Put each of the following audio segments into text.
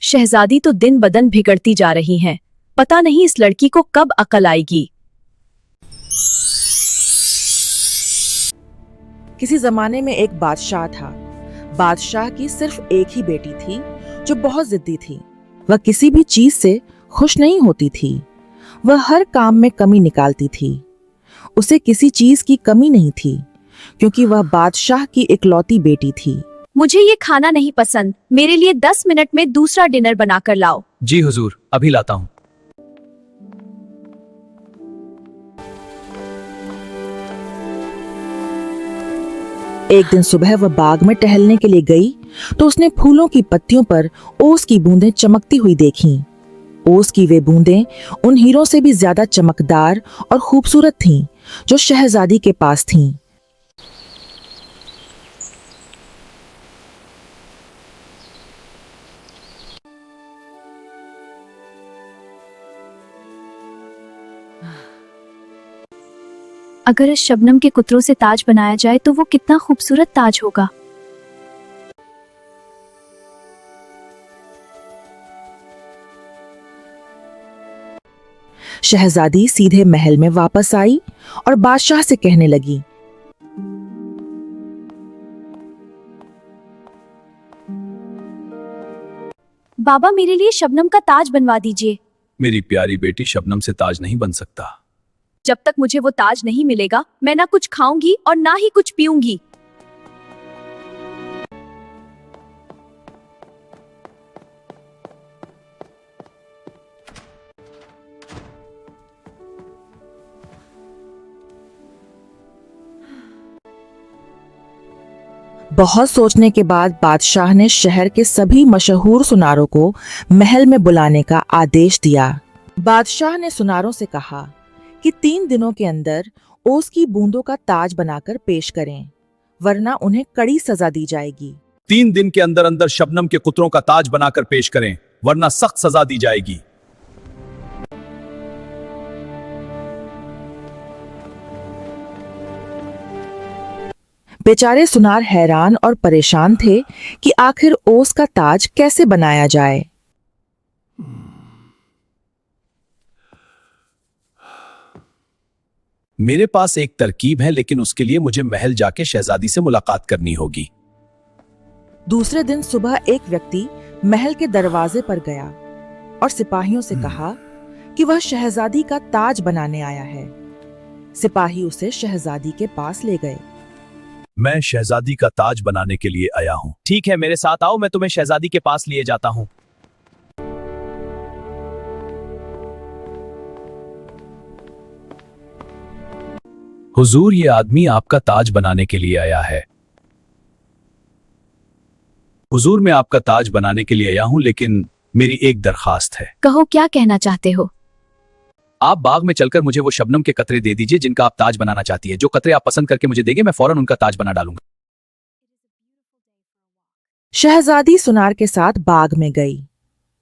शहजादी तो दिन बदन बिगड़ती जा रही हैं। पता नहीं इस लड़की को कब अकल आएगी। किसी जमाने में एक बादशाह था। बादशाह की सिर्फ एक ही बेटी थी जो बहुत जिद्दी थी। वह किसी भी चीज से खुश नहीं होती थी। वह हर काम में कमी निकालती थी। उसे किसी चीज की कमी नहीं थी क्योंकि वह बादशाह की इकलौती बेटी थी। मुझे ये खाना नहीं पसंद। मेरे लिए 10 मिनट में दूसरा डिनर बनाकर लाओ। जी हुजूर, अभी लाता हूँ। एक दिन सुबह वह बाग में टहलने के लिए गई तो उसने फूलों की पत्तियों पर ओस की बूंदें चमकती हुई देखीं। ओस की वे बूंदें उन हीरों से भी ज्यादा चमकदार और खूबसूरत थीं जो शहजादी के पास थीं। अगर इस शबनम के कुतरों से ताज बनाया जाए तो वो कितना खूबसूरत ताज होगा। शहजादी सीधे महल में वापस आई और बादशाह से कहने लगी, बाबा, मेरे लिए शबनम का ताज बनवा दीजिए। मेरी प्यारी बेटी, शबनम से ताज नहीं बन सकता। जब तक मुझे वो ताज नहीं मिलेगा मैं ना कुछ खाऊंगी और ना ही कुछ पीऊंगी। बहुत सोचने के बाद बादशाह ने शहर के सभी मशहूर सुनारों को महल में बुलाने का आदेश दिया। बादशाह ने सुनारों से कहा कि 3 दिनों के अंदर ओस की बूंदों का ताज बनाकर पेश करें, वरना उन्हें कड़ी सजा दी जाएगी। 3 दिन के अंदर अंदर शबनम के कुतरों का ताज बनाकर पेश करें, वरना सख्त सजा दी जाएगी। बेचारे सुनार हैरान और परेशान थे कि आखिर ओस का ताज कैसे बनाया जाए। मेरे पास एक तरकीब है, लेकिन उसके लिए मुझे महल जाके शहजादी से मुलाकात करनी होगी। दूसरे दिन सुबह एक व्यक्ति महल के दरवाजे पर गया और सिपाहियों से कहा कि वह शहजादी का ताज बनाने आया है। सिपाही उसे शहजादी के पास ले गए। मैं शहजादी का ताज बनाने के लिए आया हूँ। ठीक है, मेरे साथ आओ, मैं तुम्हें शहजादी के पास लिए जाता हूँ। हुजूर, ये आदमी आपका ताज बनाने के लिए आया है। हुजूर, मैं आपका ताज बनाने के लिए आया हूँ, लेकिन मेरी एक दरखास्त है। कहो, क्या कहना चाहते हो? आप बाग में चलकर मुझे वो शबनम के कतरे दे दीजिए जिनका आप ताज बनाना चाहती है। जो कतरे आप पसंद करके मुझे देंगे, मैं फौरन उनका ताज बना डालूंगा। शहजादी सुनार के साथ बाग में गई।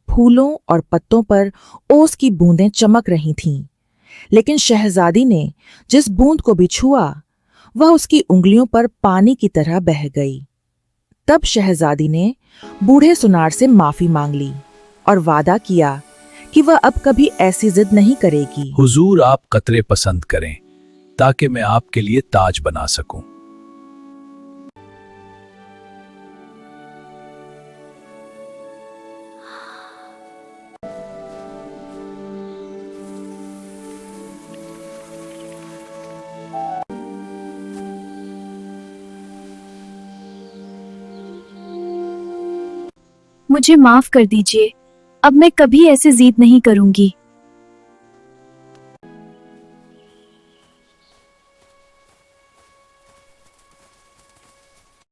फूलों और पत्तों पर ओस की बूंदें चमक रही थीं, लेकिन शहजादी ने जिस बूंद को भी छुआ वह उसकी उंगलियों पर पानी की तरह बह गई। तब शहजादी ने बूढ़े सुनार से माफी मांग ली और वादा किया कि वह अब कभी ऐसी जिद नहीं करेगी। हुजूर, आप कतरे पसंद करें ताकि मैं आपके लिए ताज बना सकूं। मुझे माफ कर दीजिए। अब मैं कभी ऐसे जिद नहीं करूंगी।